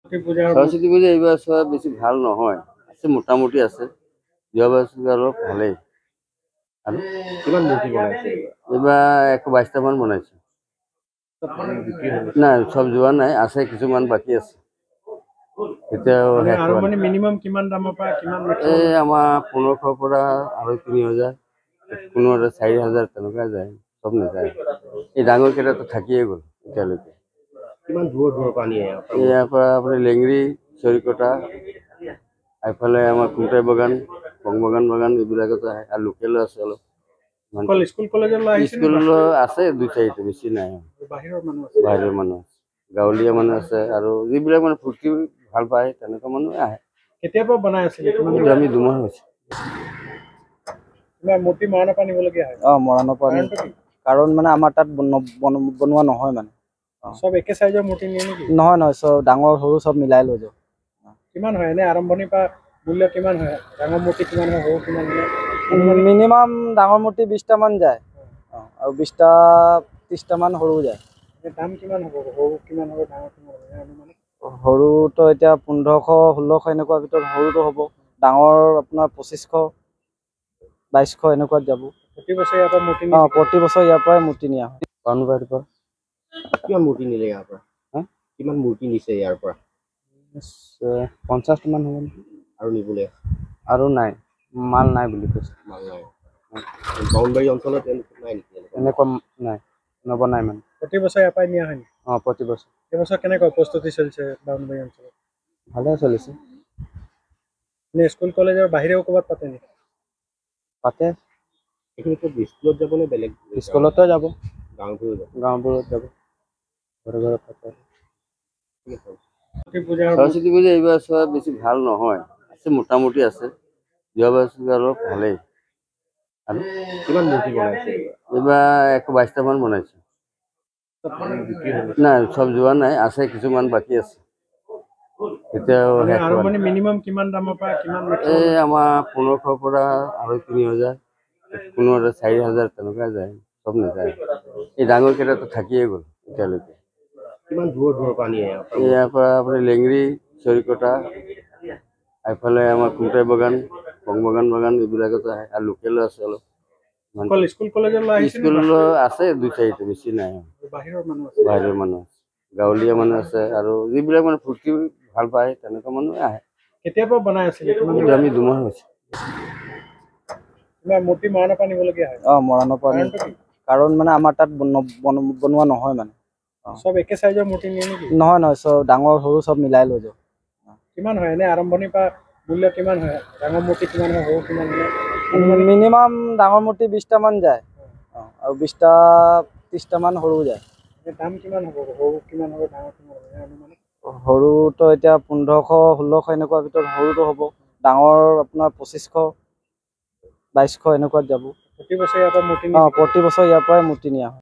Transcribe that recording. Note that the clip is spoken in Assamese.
সৰস্বতী পূজা এইবাৰ সব বেশি ভাল নহয়, আছে মোটামুটি আছে। যোৱাবাৰ অলপ ভালেই। আৰু কিমান মূৰ্তি বনাইছে এইবাৰ 122টা মান বনাইছো। নাই সব যোৱা নাই, আছে কিছুমান বাকী আছে। এতিয়াও মিনিমাম কিমান দামৰ পৰা কিমান এই আমাৰ 1500 পৰা আৰু 3000, কোনো 4000 তেনেকুৱা যায়, সব নাযায়। এই ডাঙৰ কেইটাতো থাকিয়ে গ'ল এতিয়ালৈকে। কিমান দূৰৰ পৰা নিয়ে ইয়াৰ পৰা আপুনি লেংৰি, চৰিকটা, এইফালে আমাৰ কুটাই বাগান, বাগান এইবিলাকতো আহে, আৰু লোকেলো আছে অলপ। স্কুল কলেজলৈ স্কুললৈ আছে 2-4টা, বেছি নাই। বাহিৰৰ মানুহ আছে, গাঁৱলীয়া মানুহ আছে, আৰু যিবিলাক মানে ফূৰ্তি ভাল পায় তেনেকুৱা মানুহ আহে। কেতিয়াবা বনাই আছিলে আমি 2 মাহ হৈছে। মূৰ্তি মৰাণৰ পৰা নিবলগীয়া হয়। মৰাণৰ পৰা কাৰণ মানে আমাৰ তাত বনোৱা নহয় মানে। সব একে সাইজৰ মূৰ্তি নিয়ে নেকি? নহয় সব ডাঙৰ সৰু সব মিলাই লৈ যাওঁ। কিমান হয় এনে আৰম্ভণিৰ পৰা মূল্য কিমান হয়? ডাঙৰ মূৰ্তি কিমান হয়, সৰু কিমান হয়? মিনিমাম ডাঙৰ মূৰ্তি 20টা মান যায়, আৰু 20টা 30টা মান সৰু যায়। দাম কিমান হ'ব? সৰু কিমান হ'ব, ডাঙৰ কিমান হ'ব? সৰুটো এতিয়া 1500-1600 এনেকুৱা ভিতৰত সৰুটো হ'ব, ডাঙৰ আপোনাৰ 2500-2200 এনেকুৱাত যাব। প্ৰতি বছৰে ইয়াৰ পৰা মূৰ্তি প্ৰতি বছৰ ইয়াৰ পৰাই মূৰ্তি নিয়া হয়। কিমান মূৰ্তি নিলে ইয়াৰ পৰা? কিমান মূৰ্তি নিছে ইয়াৰ পৰা? 50টা মান হ'ব। আৰু নিবলৈ আৰু নাই, মাল নাই বুলি কৈছে। মাল নাই। বাউণ্ডাৰী অঞ্চলত নাই নেকি? এনেকুৱা নাই, নবনাই মানে। প্ৰতি বছৰ ইয়াৰ পৰাই নিয়া হয় নেকি? প্ৰতি বছৰ। এইবছৰ কেনেকুৱা প্ৰস্তুতি চলিছে বাউণ্ডাৰী অঞ্চলত? ভালে চলিছে। স্কুল কলেজৰ বাহিৰেও ক'ৰবাত পাতে নেকি? পাতে। এইখিনি স্কুলত যাব নে বেলেগ? স্কুলতে যাব, গাঁওবোৰত যাব, ঘৰে ঘৰে পাতে। সৰস্বতী পূজা এইবাৰ সব বেছি ভাল নহয়, আছে মোটামুটি আছে। যোৱাবাৰ অলপ ভালেই। আৰু কিমান মূৰ্তি বনাইছে এইবাৰ 122টা মান বনাইছো। নাই সব যোৱা নাই, আছে কিছুমান বাকী আছে। এতিয়াও মিনিমাম কিমান দামৰ পৰা কিমান? এই আমাৰ 1500 পৰা আৰু 3000, কোনো 4000 তেনেকুৱা যায়, সব নাযায়। এই ডাঙৰ কেইটাতো থাকিয়ে গ'ল এতিয়ালৈকে। কিমান দূৰৰ পৰা নিয়ে ইয়াৰ পৰা আপুনি লেংৰি, চৰিকটা, এইফালে আমাৰ কুটাই বাগান, বাগান এইবিলাকতো আহে, আৰু লোকেলো আছে অলপ। স্কুল কলেজলৈ স্কুললৈ আছে 2-4টা, বেছি নাই। বাহিৰৰ মানুহ আছে, গাঁৱলীয়া মানুহ আছে, আৰু যিবিলাক মানে ফূৰ্তি ভাল পায় তেনেকুৱা মানুহ আহে। কেতিয়াবা বনাই আছিলে আমি 2 মাহ হৈছে। মূৰ্তি মৰাণৰ পৰা নিবলগীয়া হয়। মৰাণৰ পৰা কাৰণ মানে আমাৰ তাত বনোৱা নহয় মানে। সব একে সাইজৰ মূৰ্তি নিয়ে নেকি? নহয় সব ডাঙৰ সৰু সব মিলাই লৈ যাওঁ। কিমান হয় এনে আৰম্ভণিৰ পৰা মূল্য কিমান হয়? ডাঙৰ মূৰ্তি কিমান হয়, সৰু কিমান হয়? মিনিমাম ডাঙৰ মূৰ্তি 20টা মান যায়, আৰু 20টা 30টা মান সৰু যায়। দাম কিমান হ'ব? সৰু কিমান হ'ব, ডাঙৰ কিমান হ'ব? সৰুটো এতিয়া 1500-1600 এনেকুৱা ভিতৰত সৰুটো হ'ব, ডাঙৰ আপোনাৰ 2500-2200 এনেকুৱাত যাব। প্ৰতি বছৰে ইয়াৰ পৰা মূৰ্তি প্ৰতি বছৰ ইয়াৰ পৰাই মূৰ্তি নিয়া হয়।